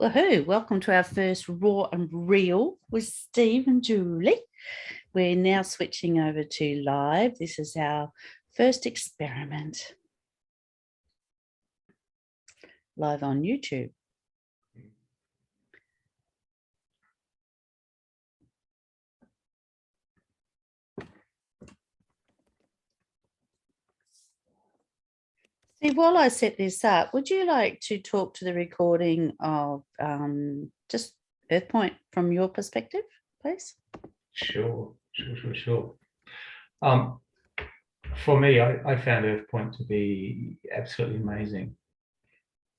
Woohoo! Welcome to our first Raw and Real with Steve and Julie. We're now switching over to live. This is our first experiment. Live on YouTube. Steve, while I set this up, would you like to talk to the recording of just EarthPoint from your perspective, please? Sure. For me, I found EarthPoint to be absolutely amazing.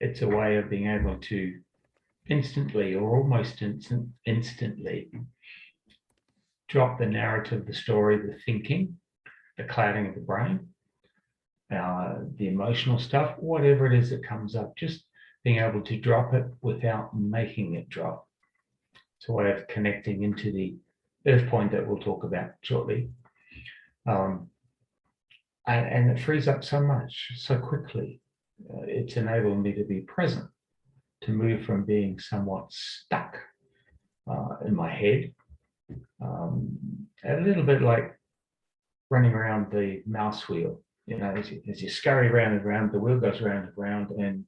It's a way of being able to instantly or almost instantly drop the narrative, the story, the thinking, the clouding of the brain, the emotional stuff, whatever it is that comes up, just being able to drop it without making it drop. It's a way of connecting into the EarthPoint that we'll talk about shortly. And it frees up so much so quickly. It's enabled me to be present, to move from being somewhat stuck in my head, a little bit like running around the mouse wheel. You know, as you scurry round and round, the wheel goes round and round and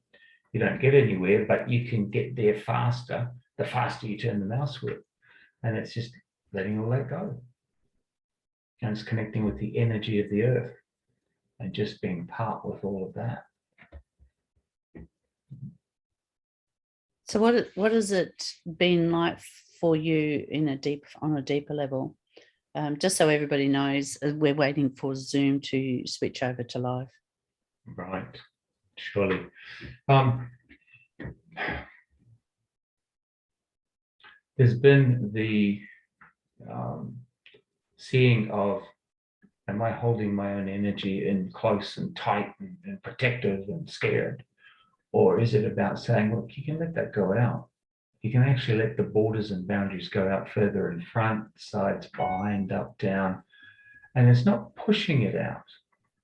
you don't get anywhere, but you can get there faster, the faster you turn the mouse wheel. And it's just letting all that go. And it's connecting with the energy of the earth and just being part with all of that. So what has it been like for you on a deeper level? Just so everybody knows, we're waiting for Zoom to switch over to live. Right, surely. There's been the seeing of, am I holding my own energy in close and tight and protective and scared? Or is it about saying, look, you can let that go out. You can actually let the borders and boundaries go out further in front, sides, behind, up, down. And it's not pushing it out.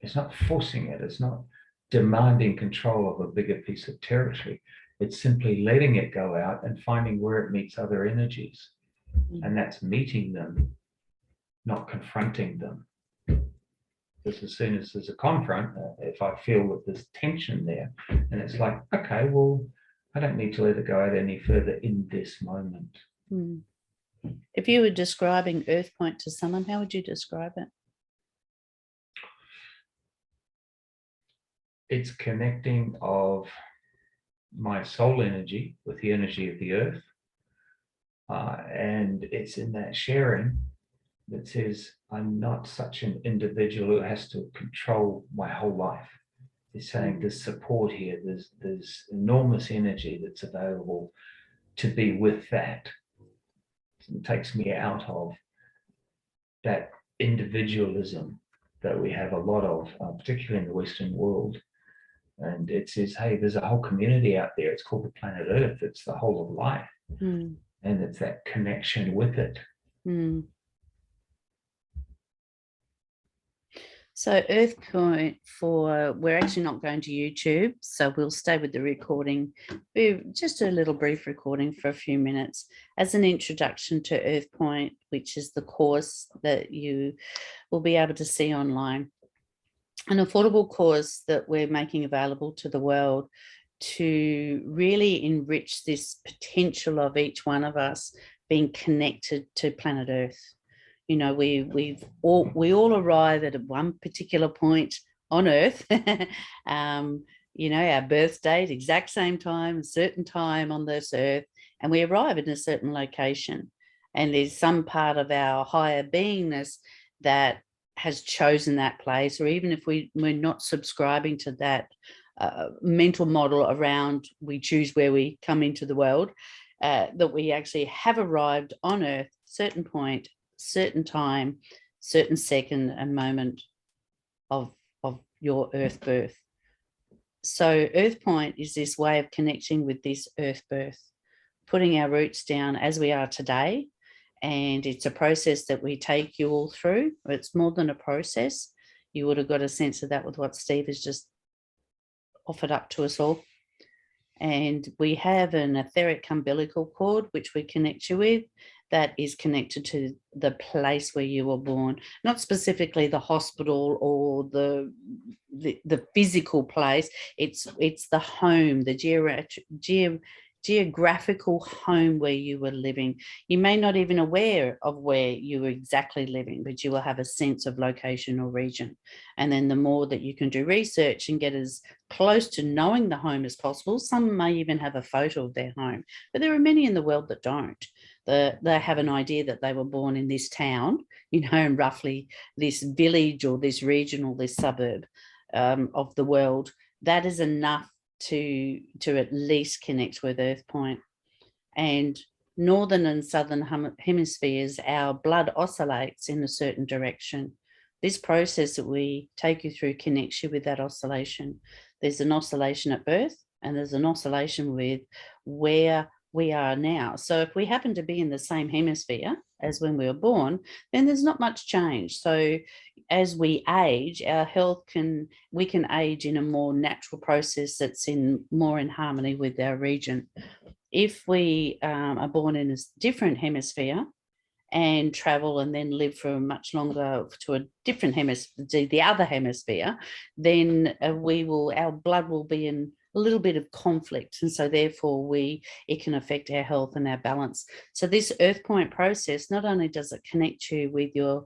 It's not forcing it. It's not demanding control of a bigger piece of territory. It's simply letting it go out and finding where it meets other energies. And that's meeting them, not confronting them. Because as soon as there's a confront, if I feel that there's tension there, and it's like, okay, well, I don't need to let it go out any further in this moment. If you were describing EarthPoint to someone, how would you describe it? It's connecting of my soul energy with the energy of the earth. And it's in that sharing that says, I'm not such an individual who has to control my whole life. It's saying there's support here, there's enormous energy that's available to be with that. It takes me out of that individualism that we have a lot of, particularly in the Western world. And it says, hey, there's a whole community out there. It's called the planet Earth. It's the whole of life. And it's that connection with it. So EarthPoint, we're actually not going to YouTube, so we'll stay with the recording. Just a little brief recording for a few minutes as an introduction to EarthPoint, which is the course that you will be able to see online. An affordable course that we're making available to the world to really enrich this potential of each one of us being connected to planet Earth. You know, we all arrive at one particular point on Earth, you know, our birth date, exact same time, a certain time on this Earth, and we arrive in a certain location. And there's some part of our higher beingness that has chosen that place, or even if we're not subscribing to that mental model around we choose where we come into the world, that we actually have arrived on Earth, certain point, certain time, certain second and moment of your Earth birth. So EarthPoint is this way of connecting with this Earth birth, putting our roots down as we are today. And it's a process that we take you all through. It's more than a process. You would have got a sense of that with what Steve has just offered up to us all. And we have an etheric umbilical cord, which we connect you with, that is connected to the place where you were born, not specifically the hospital or the physical place. It's the home, the geographical home where you were living. You may not even aware of where you were exactly living, but you will have a sense of location or region. And then the more that you can do research and get as close to knowing the home as possible, some may even have a photo of their home, but there are many in the world that don't. They have an idea that they were born in this town, in roughly this village or this region or this suburb of the world. That is enough to at least connect with EarthPoint. And northern and southern hemispheres, our blood oscillates in a certain direction. This process that we take you through connects you with that oscillation. There's an oscillation at birth, and there's an oscillation with where we are now. So if we happen to be in the same hemisphere as when we were born, then there's not much change. So as we age, our health we can age in a more natural process that's more in harmony with our region. If we are born in a different hemisphere and travel and then live for much longer to a different hemisphere, the other hemisphere, then our blood will be in a little bit of conflict, and so therefore it can affect our health and our balance. So this EarthPoint process, not only does it connect you with your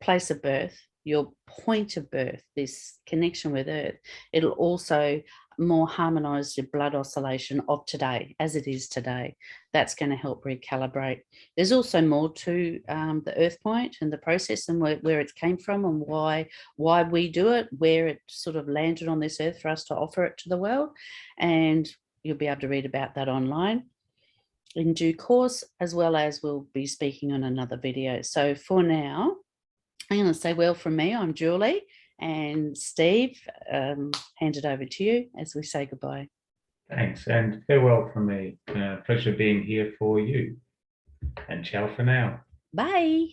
place of birth, your point of birth, this connection with Earth, it'll also more harmonize your blood oscillation of today as it is today. That's going to help recalibrate. There's also more to the EarthPoint and the process and where it came from and why we do it, where it sort of landed on this earth for us to offer it to the world. And you'll be able to read about that online in due course, as well as we'll be speaking on another video. So for now, I'm going to say well from me. I'm Julie, and Steve, hand it over to you as we say goodbye. Thanks, and farewell from me. Pleasure being here for you. And ciao for now. Bye.